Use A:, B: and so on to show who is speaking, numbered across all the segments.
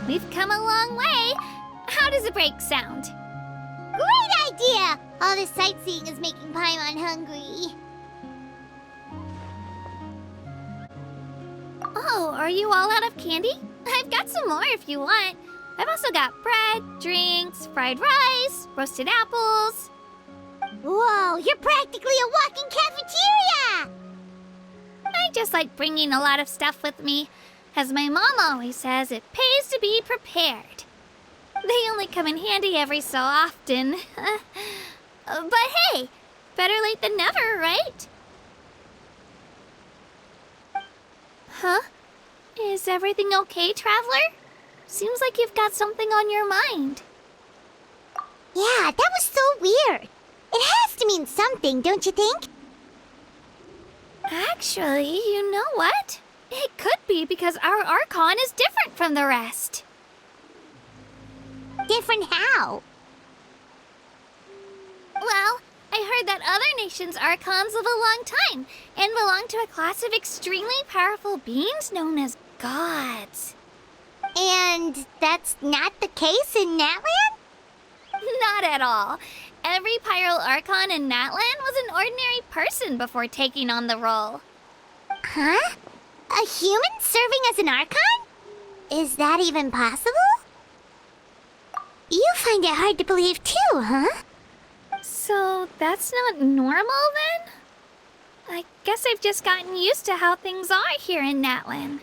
A: We've come a long way. How does a break sound?
B: Great idea! All this sightseeing is making Paimon hungry.
A: Oh, are you all out of candy? I've got some more if you want. I've also got bread, drinks, fried rice, roasted apples.
B: Whoa, you're practically a walking cafeteria!
A: I just like bringing a lot of stuff with me. As my mom always says, it pays to be prepared. They only come in handy every so often. But hey, better late than never, right? Huh? Is everything okay, Traveler? Seems like you've got something on your mind.
B: Yeah, that was so weird. It has to mean something, don't you think?
A: Actually, you know what? It could be because our Archon is different from the rest.
B: Different how?
A: Well, I heard that other nations' Archons live a long time and belong to a class of extremely powerful beings known as gods.
B: And that's not the case in Natlan?
A: Not at all. Every Pyro Archon in Natlan was an ordinary person before taking on the role.
B: Huh? A human serving as an Archon? Is that even possible? You find it hard to believe too, huh?
A: So that's not normal then? I guess I've just gotten used to how things are here in Natlan.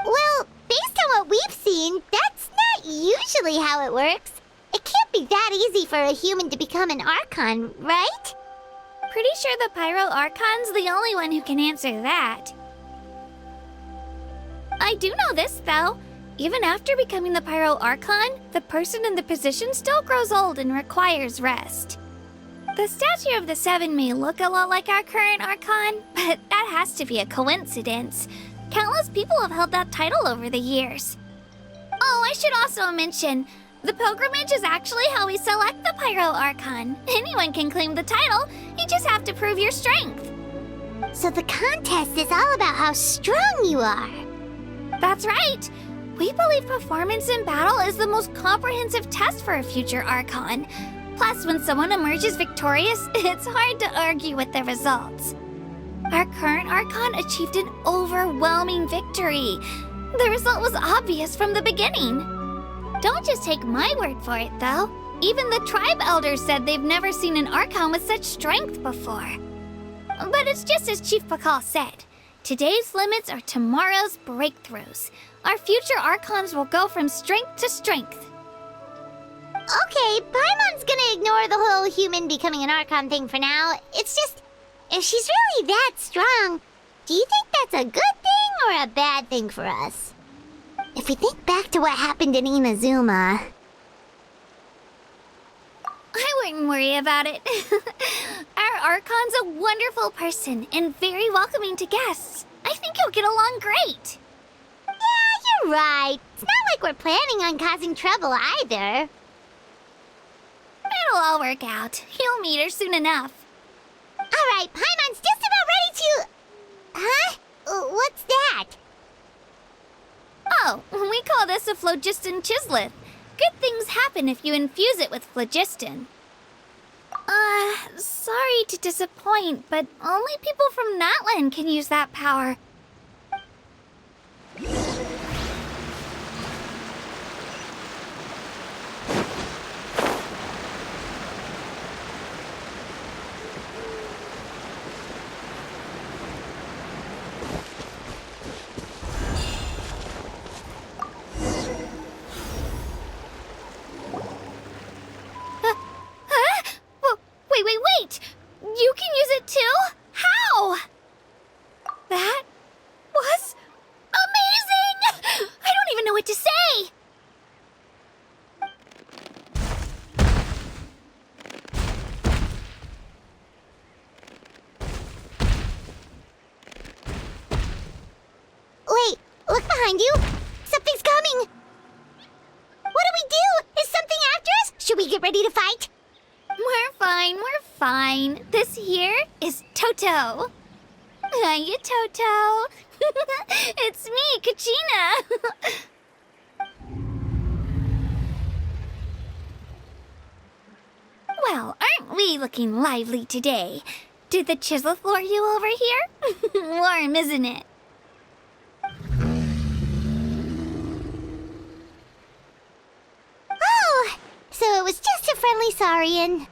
B: Well, based on what we've seen, that's not usually how it works. It can't be that easy for a human to become an Archon, right?
A: Pretty sure the Pyro Archon's the only one who can answer that. I do know this, though. Even after becoming the Pyro Archon, the person in the position still grows old and requires rest. The statue of the Seven may look a lot like our current Archon, but that has to be a coincidence. Countless people have held that title over the years. Oh, I should also mention, the pilgrimage is actually how we select the Pyro Archon. Anyone can claim the title, you just have to prove your strength.
B: So the contest is all about how strong you are.
A: That's right. We believe performance in battle is the most comprehensive test for a future Archon. Plus, when someone emerges victorious, it's hard to argue with the results. Our current Archon achieved an overwhelming victory. The result was obvious from the beginning. Don't just take my word for it, though. Even the tribe elders said they've never seen an Archon with such strength before. But it's just as Chief Pakal said. Today's limits are tomorrow's breakthroughs. Our future Archons will go from strength to strength.
B: Okay, Paimon's gonna ignore the whole human becoming an Archon thing for now. It's just, if she's really that strong, do you think that's a good thing or a bad thing for us? If we think back to what happened in Inazuma...
A: I wouldn't worry about it. Our Archon's a wonderful person and very welcoming to guests. I think he'll get along great.
B: Yeah, you're right. It's not like we're planning on causing trouble either.
A: It'll all work out. He'll meet her soon enough.
B: Alright, Paimon's just about ready to... Huh? What's that?
A: Oh, we call this a phlogiston chisleth. Good things happen if you infuse it with phlogiston. Sorry to disappoint, but only people from Natlan can use that power. Wait! You can use it too? How? That was amazing! I don't even know what to say!
B: Wait, look behind you! Something's coming! What do we do? Is something after us? Should we get ready to fight?
A: We're fine. This here is Toto. Hiya, Toto. It's me, Kachina. Well, aren't we looking lively today? Did the chisel floor you over here? Warm, isn't it?
B: Oh, so it was just a friendly saurian.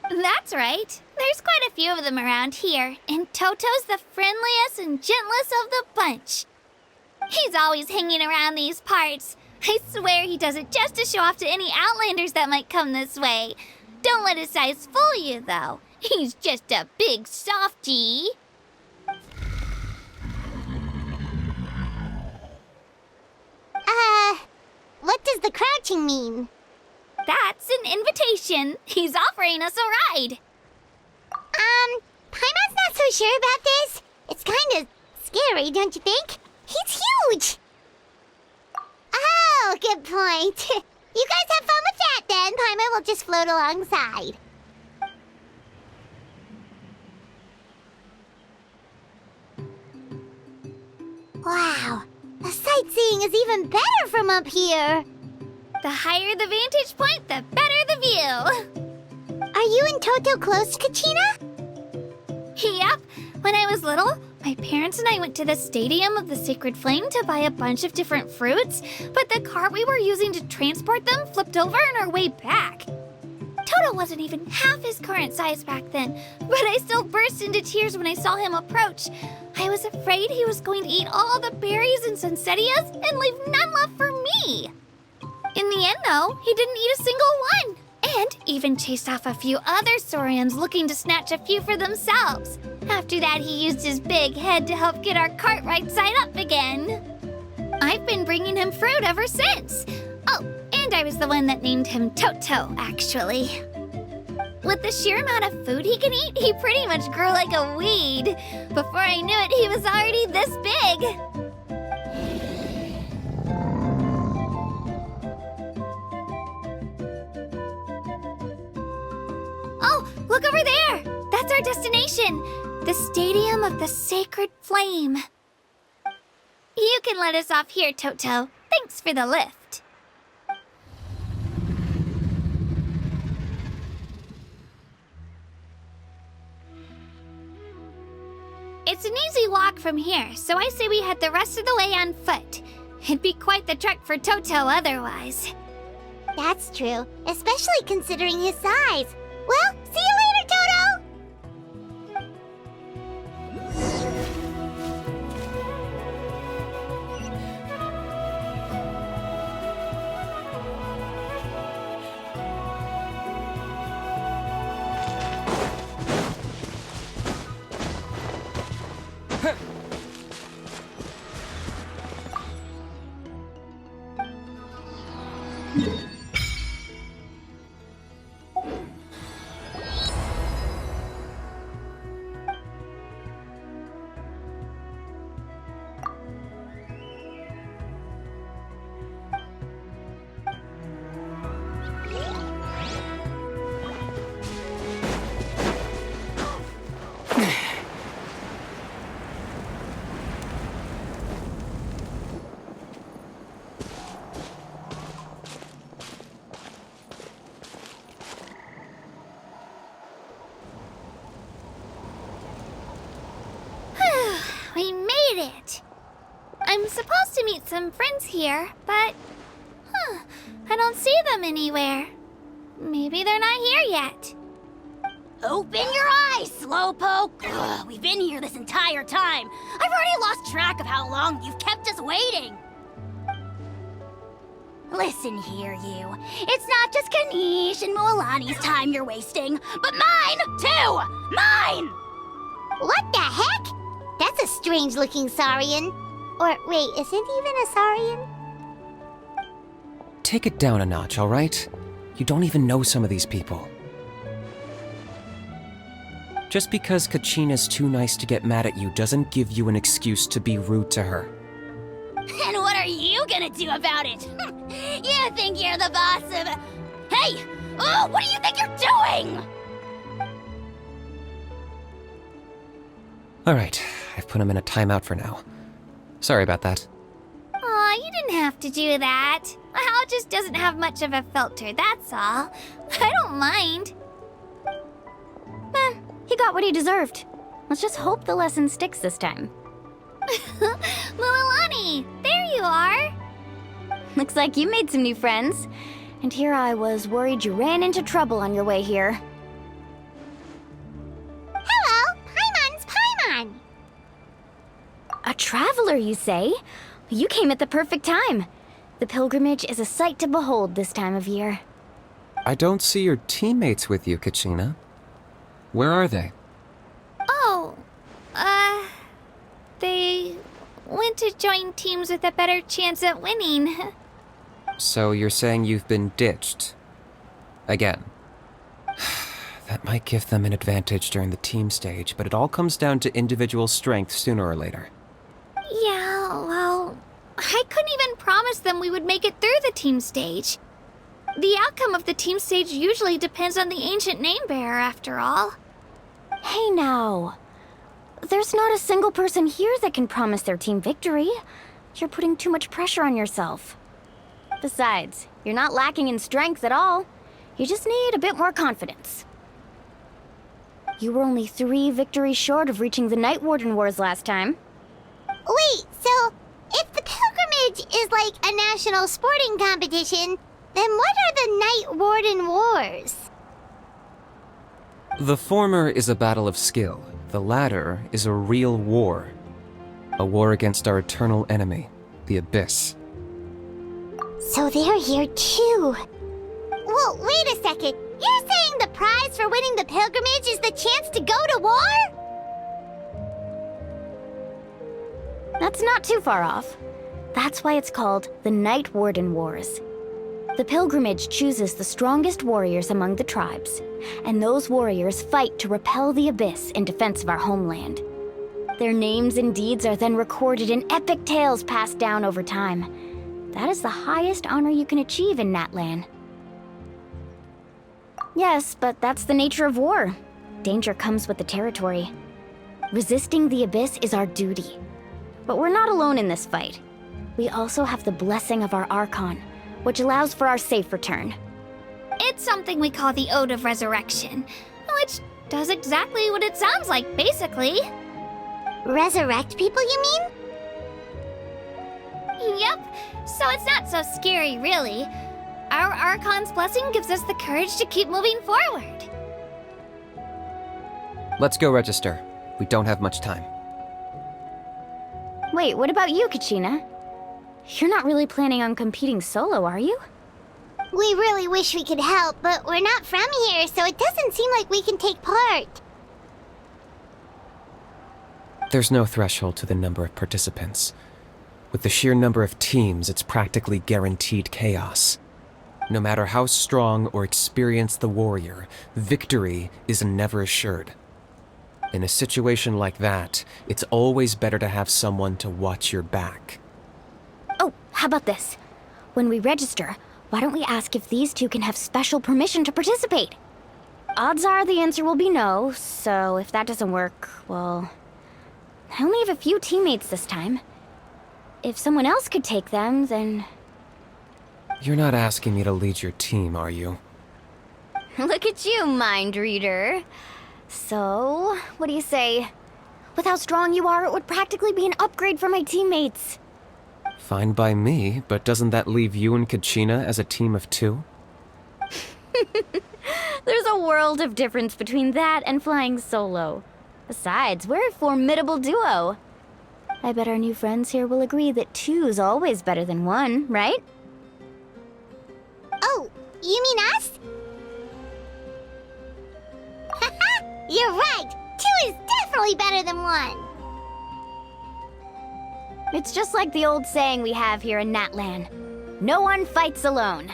A: That's right. There's quite a few of them around here, and Toto's the friendliest and gentlest of the bunch. He's always hanging around these parts. I swear he does it just to show off to any Outlanders that might come this way. Don't let his size fool you, though. He's just a big softie.
B: What does the crouching mean?
A: That's an invitation. He's offering us a ride.
B: Paimon's not so sure about this. It's kind of scary, don't you think? He's huge! Oh, good point. You guys have fun with that then. Paimon will just float alongside. Wow, the sightseeing is even better from up here.
A: The higher the vantage point, the better the view.
B: Are you and Toto close, Kachina?
A: Yep. When I was little, my parents and I went to the Stadium of the Sacred Flame to buy a bunch of different fruits, but the cart we were using to transport them flipped over on our way back. Toto wasn't even half his current size back then, but I still burst into tears when I saw him approach. I was afraid he was going to eat all the berries and sunsettias and leave none left for me. In the end, though, he didn't eat a single one, and even chased off a few other saurians looking to snatch a few for themselves. After that, he used his big head to help get our cart right side up again. I've been bringing him fruit ever since. Oh, and I was the one that named him Toto, actually. With the sheer amount of food he can eat, he pretty much grew like a weed. Before I knew it, he was already this big. Oh, look over there! That's our destination! The Stadium of the Sacred Flame. You can let us off here, Toto. Thanks for the lift. It's an easy walk from here, so I say we head the rest of the way on foot. It'd be quite the trek for Toto otherwise.
B: That's true, especially considering his size. Well, see you later, Toto!
A: We made it! I'm supposed to meet some friends here, but... I don't see them anywhere. Maybe they're not here yet.
C: Open your eyes, Slowpoke! Ugh, we've been here this entire time. I've already lost track of how long you've kept us waiting. Listen here, you. It's not just Kinich and Mualani's time you're wasting, but mine, too! Mine!
B: What the heck? That's a strange-looking saurian. Or, wait, is it even a saurian?
D: Take it down a notch, all right? You don't even know some of these people. Just because Kachina's too nice to get mad at you doesn't give you an excuse to be rude to her.
C: And what are you gonna do about it? You think you're the boss of... Hey! Oh, what do you think you're doing?
D: All right, I've put him in a timeout for now. Sorry about that.
A: Aw, you didn't enough to do that. Hal just doesn't have much of a filter, that's all. I don't mind.
E: He got what he deserved. Let's just hope the lesson sticks this time.
A: Mualani, there you are.
E: Looks like you made some new friends. And here I was worried you ran into trouble on your way here.
B: Hello, Paimon's Paimon.
E: A traveler, you say? You came at the perfect time. The pilgrimage is a sight to behold this time of year.
D: I don't see your teammates with you, Kachina. Where are they?
A: Oh, they went to join teams with a better chance at winning.
D: So you're saying you've been ditched? Again. That might give them an advantage during the team stage, but it all comes down to individual strength sooner or later.
A: Yeah, well, I couldn't even promise them we would make it through the team stage. The outcome of the team stage usually depends on the ancient name bearer, after all.
E: Hey now. There's not a single person here that can promise their team victory. You're putting too much pressure on yourself. Besides, you're not lacking in strength at all. You just need a bit more confidence. You were only 3 victories short of reaching the Night Warden Wars last time.
B: Wait, so if the pilgrimage is like a national sporting competition, then what are the Night Warden Wars?
D: The former is a battle of skill. The latter is a real war. A war against our eternal enemy, the Abyss.
B: So they're here too. Well, wait a second. You're saying the prize for winning the pilgrimage is the chance to go to war?
E: That's not too far off. That's why it's called the Night Warden Wars. The pilgrimage chooses the strongest warriors among the tribes, and those warriors fight to repel the Abyss in defense of our homeland. Their names and deeds are then recorded in epic tales passed down over time. That is the highest honor you can achieve in Natlan. Yes, but that's the nature of war. Danger comes with the territory. Resisting the Abyss is our duty. But we're not alone in this fight. We also have the blessing of our Archon, which allows for our safe return.
A: It's something we call the Ode of Resurrection, which does exactly what it sounds like, basically.
B: Resurrect people, you mean?
A: Yep, so it's not so scary, really. Our Archon's blessing gives us the courage to keep moving forward.
D: Let's go register. We don't have much time.
E: Wait, what about you, Kachina? You're not really planning on competing solo, are you?
B: We really wish we could help, but we're not from here, so it doesn't seem like we can take part.
D: There's no threshold to the number of participants. With the sheer number of teams, it's practically guaranteed chaos. No matter how strong or experienced the warrior, victory is never assured. In a situation like that, it's always better to have someone to watch your back.
E: Oh, how about this? When we register, why don't we ask if these two can have special permission to participate? Odds are the answer will be no, so if that doesn't work, well... I only have a few teammates this time. If someone else could take them, then...
D: You're not asking me to lead your team, are you?
E: Look at you, mind reader. So, what do you say? With how strong you are, it would practically be an upgrade for my teammates.
D: Fine by me, but doesn't that leave you and Kachina as a team of 2?
E: There's a world of difference between that and flying solo. Besides, we're a formidable duo. I bet our new friends here will agree that 2's always better than 1, right?
B: Oh, you mean us? You're right! 2 is definitely better than 1!
E: It's just like the old saying we have here in Natlan. No one fights alone.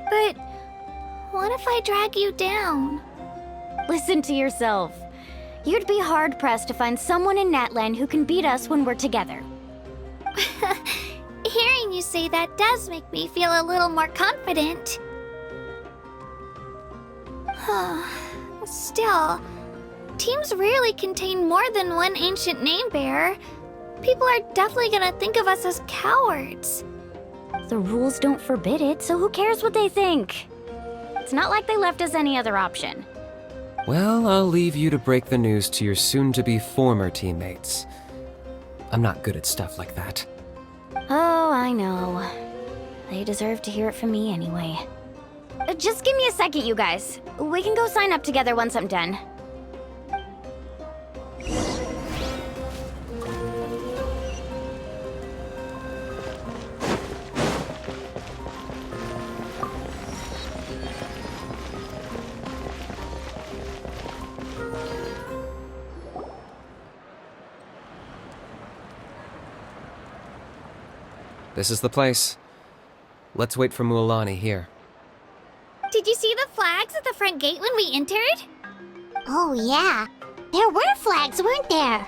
A: But what if I drag you down?
E: Listen to yourself. You'd be hard-pressed to find someone in Natlan who can beat us when we're together.
A: Hearing you say that does make me feel a little more confident. Still, teams rarely contain more than one ancient name bearer. People are definitely gonna think of us as cowards.
E: The rules don't forbid it, so who cares what they think? It's not like they left us any other option.
D: Well, I'll leave you to break the news to your soon-to-be former teammates. I'm not good at stuff like that.
E: Oh, I know. They deserve to hear it from me anyway. Just give me a second, you guys. We can go sign up together once I'm done.
D: This is the place. Let's wait for Mualani here.
A: Did you see the flags at the front gate when we entered?
B: Oh, yeah. There were flags, weren't there?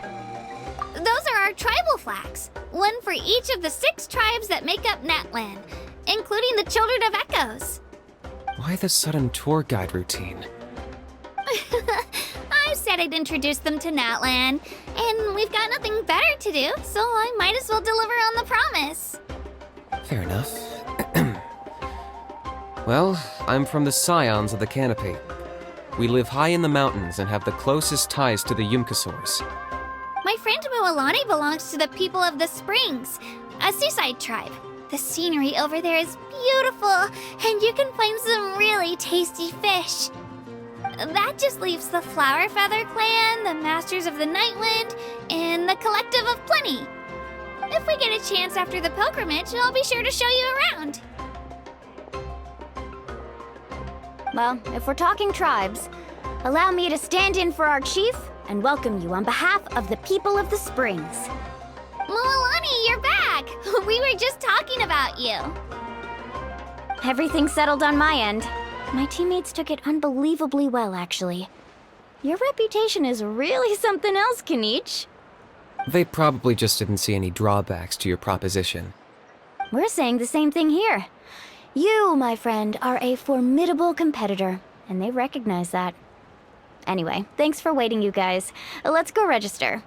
A: Those are our tribal flags. One for each of the 6 tribes that make up Natlan, including the Children of Echoes.
D: Why the sudden tour guide routine?
A: I said I'd introduce them to Natlan, and we've got nothing better to do, so I might as well deliver on the promise.
D: Fair enough. Well, I'm from the Scions of the Canopy. We live high in the mountains and have the closest ties to the Yumkasaurs.
A: My friend Mualani belongs to the people of the Springs, a seaside tribe. The scenery over there is beautiful, and you can find some really tasty fish. That just leaves the Flower Feather Clan, the Masters of the Nightwind, and the Collective of Plenty. If we get a chance after the pilgrimage, I'll be sure to show you around.
E: Well, if we're talking tribes, allow me to stand in for our chief and welcome you on behalf of the people of the Springs.
A: Mualani, you're back! We were just talking about you.
E: Everything's settled on my end. My teammates took it unbelievably well, actually. Your reputation is really something else, Kinich.
D: They probably just didn't see any drawbacks to your proposition.
E: We're saying the same thing here. You, my friend, are a formidable competitor, and they recognize that. Anyway, thanks for waiting, you guys. Let's go register.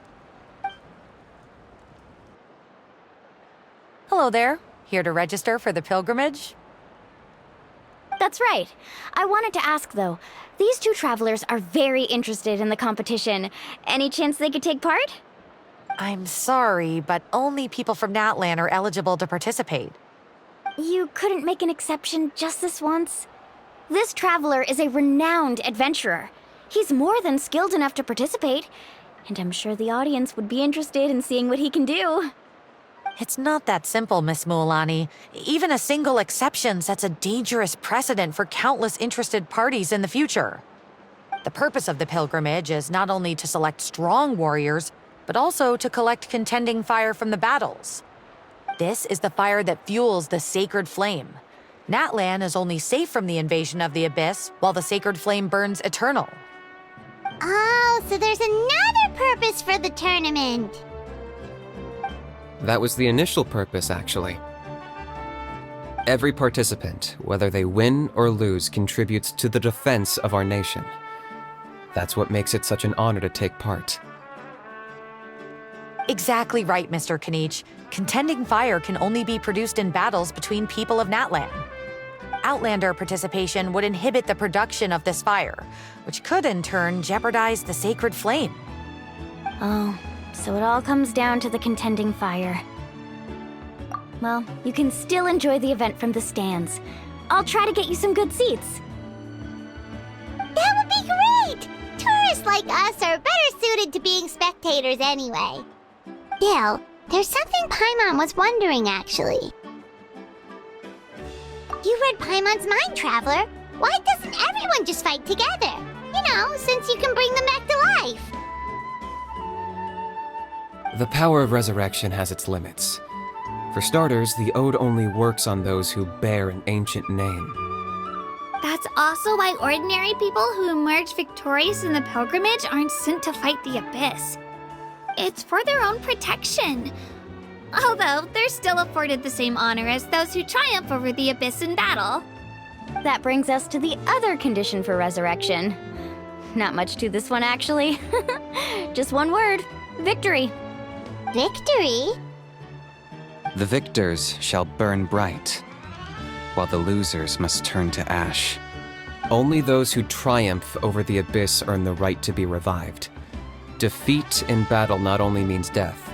F: Hello there. Here to register for the pilgrimage?
E: That's right. I wanted to ask, though. These 2 travelers are very interested in the competition. Any chance they could take part?
F: I'm sorry, but only people from Natlan are eligible to participate.
E: You couldn't make an exception just this once? This traveler is a renowned adventurer. He's more than skilled enough to participate, and I'm sure the audience would be interested in seeing what he can do.
F: It's not that simple, Miss Mualani. Even a single exception sets a dangerous precedent for countless interested parties in the future. The purpose of the pilgrimage is not only to select strong warriors, but also to collect contending fire from the battles. This is the fire that fuels the sacred flame. Natlan is only safe from the invasion of the Abyss, while the sacred flame burns eternal.
B: Oh, so there's another purpose for the tournament.
D: That was the initial purpose, actually. Every participant, whether they win or lose, contributes to the defense of our nation. That's what makes it such an honor to take part.
F: Exactly right, Mr. Kinich. Contending fire can only be produced in battles between people of Natlan. Outlander participation would inhibit the production of this fire, which could in turn jeopardize the sacred flame.
E: Oh, so it all comes down to the contending fire. Well, you can still enjoy the event from the stands. I'll try to get you some good seats.
B: That would be great! Tourists like us are better suited to being spectators anyway. Still, there's something Paimon was wondering, actually. You read Paimon's mind, Traveler. Why doesn't everyone just fight together? You know, since you can bring them back to life.
D: The power of resurrection has its limits. For starters, the ode only works on those who bear an ancient name.
A: That's also why ordinary people who emerge victorious in the pilgrimage aren't sent to fight the Abyss. It's for their own protection. Although, they're still afforded the same honor as those who triumph over the Abyss in battle.
E: That brings us to the other condition for resurrection. Not much to this one, actually. Just one word: victory.
B: Victory?
G: The victors shall burn bright, while the losers must turn to ash.
D: Only those who triumph over the abyss earn the right to be revived. Defeat in battle not only means death,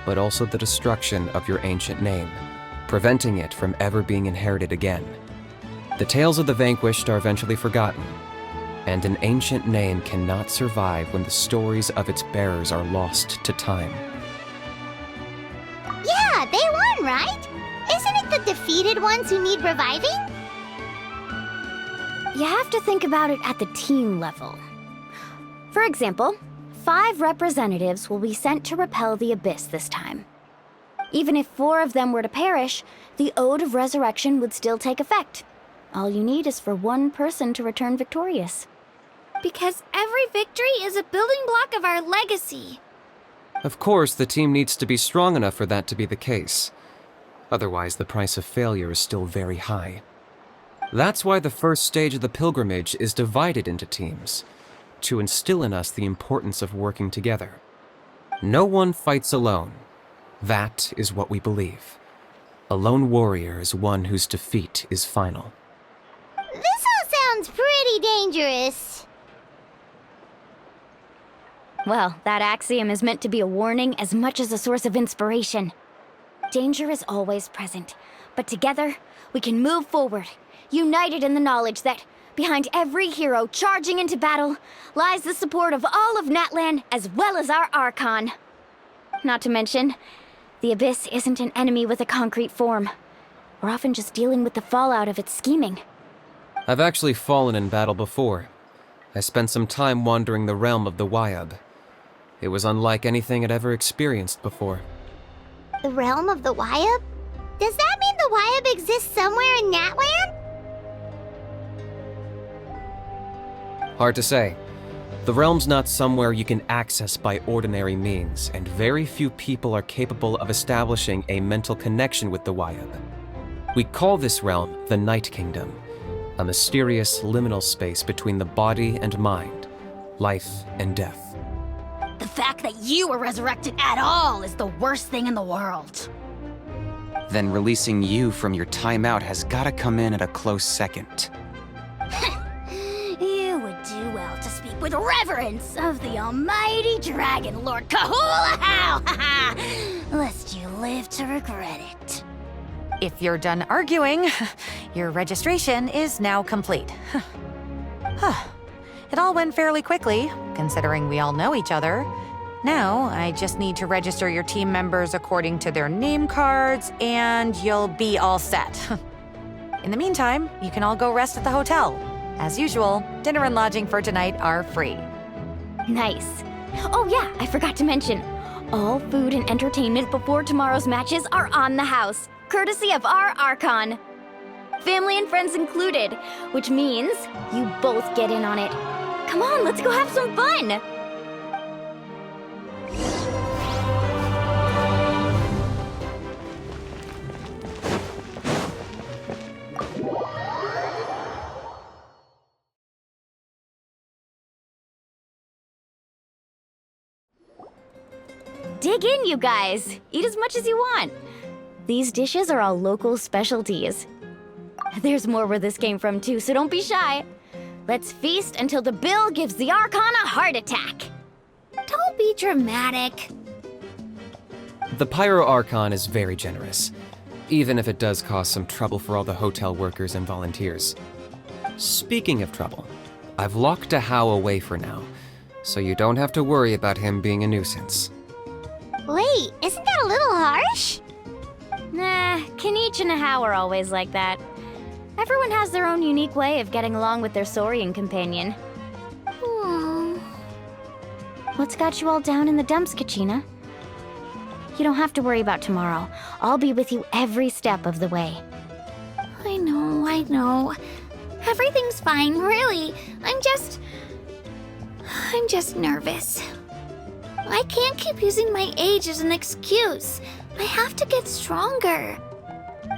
D: but also the destruction of your ancient name, preventing it from ever being inherited again. The tales of the vanquished are eventually forgotten, and an ancient name cannot survive when the stories of its bearers are lost to time.
B: Yeah, they won, right? Isn't it the defeated ones who need reviving?
E: You have to think about it at the team level. For example, 5 representatives will be sent to repel the abyss this time. Even if 4 of them were to perish, the Ode of Resurrection would still take effect. All you need is for 1 person to return victorious.
A: Because every victory is a building block of our legacy.
D: Of course, the team needs to be strong enough for that to be the case. Otherwise, the price of failure is still very high. That's why the first stage of the pilgrimage is divided into teams, to instill in us the importance of working together. No one fights alone. That is what we believe. A lone warrior is one whose defeat is final.
B: This all sounds pretty dangerous.
E: Well, that axiom is meant to be a warning as much as a source of inspiration. Danger is always present, but together, we can move forward, united in the knowledge that behind every hero charging into battle lies the support of all of Natlan as well as our Archon. Not to mention, the Abyss isn't an enemy with a concrete form. We're often just dealing with the fallout of its scheming.
D: I've actually fallen in battle before. I spent some time wandering the realm of the Hoyolab. It was unlike anything I'd ever experienced before.
B: The realm of the Hoyolab? Does that mean the Hoyolab exists somewhere in Natlan?
D: Hard to say. The realm's not somewhere you can access by ordinary means, and very few people are capable of establishing a mental connection with the Hoyolab. We call this realm the Night Kingdom, a mysterious liminal space between the body and mind, life and death.
C: The fact that you were resurrected at all is the worst thing in the world.
G: Then releasing you from your timeout has gotta come in at a close second.
C: You would do well to speak with reverence of the almighty Dragon Lord Kahulahau, lest you live to regret it.
F: If you're done arguing, your registration is now complete. It all went fairly quickly, considering we all know each other. Now, I just need to register your team members according to their name cards, and you'll be all set. In the meantime, you can all go rest at the hotel. As usual, dinner and lodging for tonight are free.
E: Nice. Oh yeah, I forgot to mention, all food and entertainment before tomorrow's matches are on the house, courtesy of our Archon. Family and friends included, which means you both get in on it. Come on, let's go have some fun! Dig in, you guys. Eat as much as you want. These dishes are all local specialties. There's more where this came from too, so don't be shy. Let's feast until the bill gives the Archon a heart attack.
A: Don't be dramatic.
D: The Pyro Archon is very generous, even if it does cause some trouble for all the hotel workers and volunteers. Speaking of trouble, I've locked a How away for now, so you don't have to worry about him being a nuisance.
B: Wait, isn't that a little harsh?
E: Nah, Kinich and How are always like that. Everyone has their own unique way of getting along with their Saurian companion. What's got you all down in the dumps, Kachina? You don't have to worry about tomorrow. I'll be with you every step of the way.
A: I know. Everything's fine, really. I'm just nervous. I can't keep using my age as an excuse. I have to get stronger.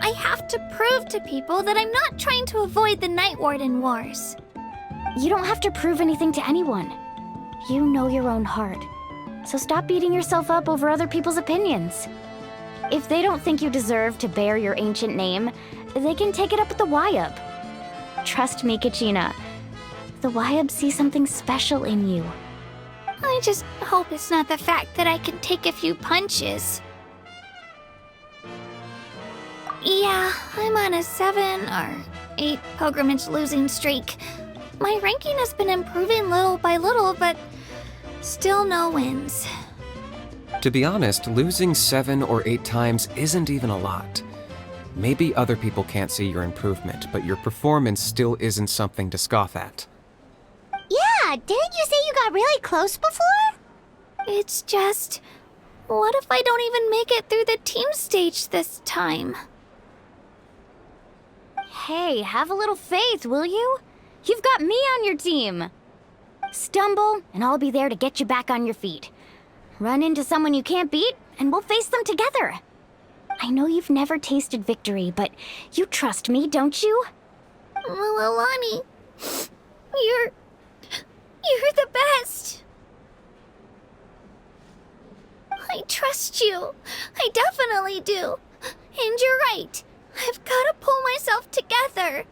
A: I have to prove to people that I'm not trying to avoid the Night Warden Wars.
E: You don't have to prove anything to anyone. You know your own heart. So stop beating yourself up over other people's opinions. If they don't think you deserve to bear your ancient name, they can take it up with the Wyab. Trust me, Kachina. The Wyab see something special in you.
A: I just hope it's not the fact that I can take a few punches. Yeah, I'm on a 7 or 8 pilgrimage losing streak. My ranking has been improving little by little, but still no wins.
D: To be honest, losing 7 or 8 times isn't even a lot. Maybe other people can't see your improvement, but your performance still isn't something to scoff at.
B: Yeah, didn't you say you got really close before?
A: It's just, what if I don't even make it through the team stage this time?
E: Hey, have a little faith, will you? You've got me on your team. Stumble, and I'll be there to get you back on your feet. Run into someone you can't beat, and we'll face them together. I know you've never tasted victory, but you trust me, don't you?
A: Mualani, you're the best. I trust you. I definitely do. And you're right. I've got to pull myself together.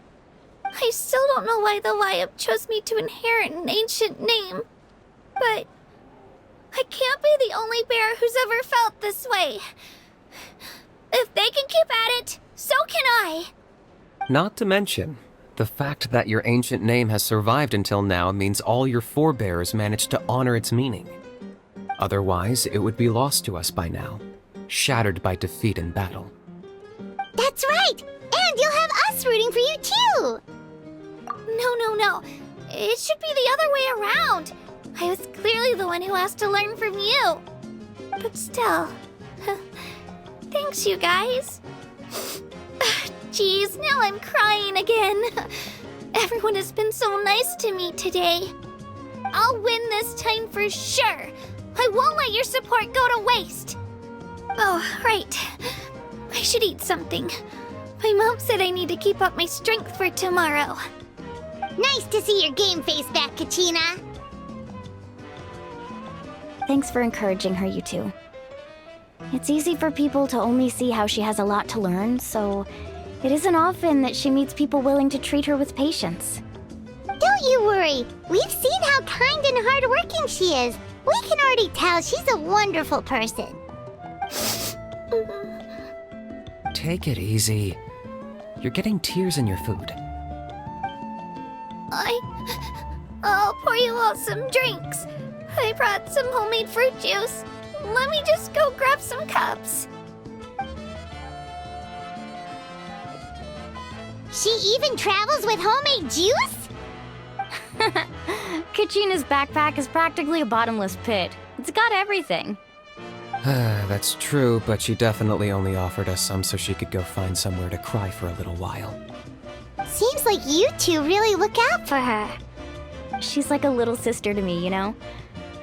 A: I still don't know why the Wyab chose me to inherit an ancient name. But I can't be the only bear who's ever felt this way. If they can keep at it, so can I.
D: Not to mention, the fact that your ancient name has survived until now means all your forebears managed to honor its meaning. Otherwise, it would be lost to us by now, shattered by defeat in battle.
B: That's right! And you'll have us rooting for you too!
A: No. It should be the other way around. I was clearly the one who asked to learn from you. But still, thanks, you guys. Geez, now I'm crying again. Everyone has been so nice to me today. I'll win this time for sure. I won't let your support go to waste. Oh, right. I should eat something. My mom said I need to keep up my strength for tomorrow.
B: Nice to see your game face back, Kachina.
E: Thanks for encouraging her, you two. It's easy for people to only see how she has a lot to learn, so it isn't often that she meets people willing to treat her with patience.
B: Don't you worry. We've seen how kind and hardworking she is. We can already tell she's a wonderful person.
D: Take it easy. You're getting tears in your food.
A: I'll pour you all some drinks. I brought some homemade fruit juice. Let me just go grab some cups.
B: She even travels with homemade juice?
E: Kachina's backpack is practically a bottomless pit. It's got everything.
D: That's true, but she definitely only offered us some so she could go find somewhere to cry for a little while.
B: Seems like you two really look out for her.
E: She's like a little sister to me, you know?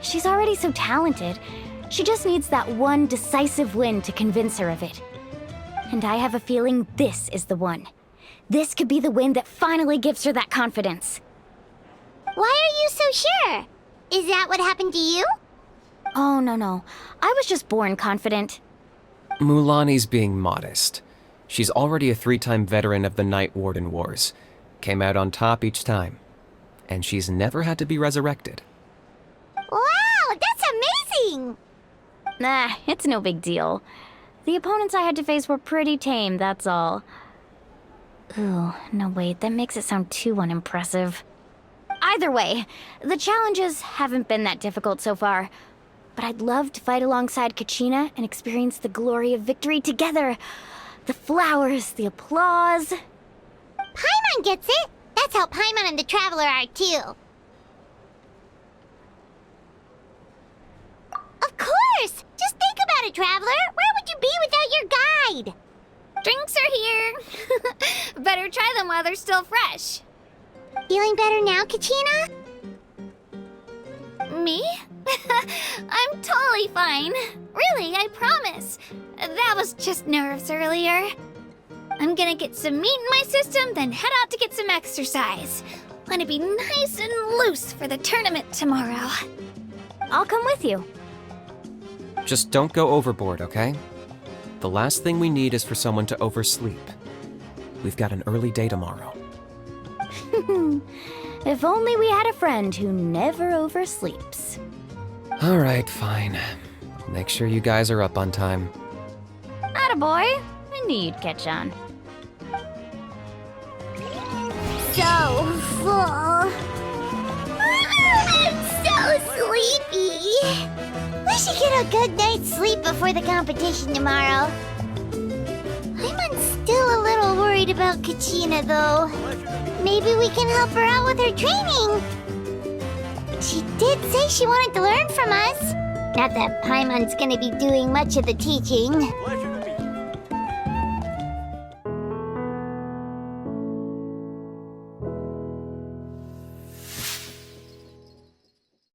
E: She's already so talented. She just needs that one decisive win to convince her of it. And I have a feeling this is the one. This could be the win that finally gives her that confidence.
B: Why are you so sure? Is that what happened to you?
E: Oh, no. I was just born confident.
D: Mualani's being modest. She's already a 3-time veteran of the Night Warden Wars. Came out on top each time. And she's never had to be resurrected.
B: Wow, that's amazing!
E: Nah, it's no big deal. The opponents I had to face were pretty tame, that's all. Ooh, no wait, that makes it sound too unimpressive. Either way, the challenges haven't been that difficult so far. But I'd love to fight alongside Kachina and experience the glory of victory together. The flowers, the applause.
B: Paimon gets it! That's how Paimon and the Traveler are too. Of course! Just think about it, Traveler! Where would you be without your guide?
A: Drinks are here. Better try them while they're still fresh.
B: Feeling better now, Kachina?
A: Me? I'm totally fine. Really, I promise. That was just nerves earlier. I'm gonna get some meat in my system, then head out to get some exercise. Wanna be nice and loose for the tournament tomorrow.
E: I'll come with you.
D: Just don't go overboard, okay? The last thing we need is for someone to oversleep. We've got an early day tomorrow.
E: If only we had a friend who never oversleeps.
D: Alright, fine. Make sure you guys are up on time.
E: Attaboy. I knew you'd catch on.
B: So full. I'm so sleepy. We should get a good night's sleep before the competition tomorrow. I'm still a little worried about Kachina, though. Maybe we can help her out with her training. She did say she wanted to learn from us. Not that Paimon's gonna be doing much of the teaching.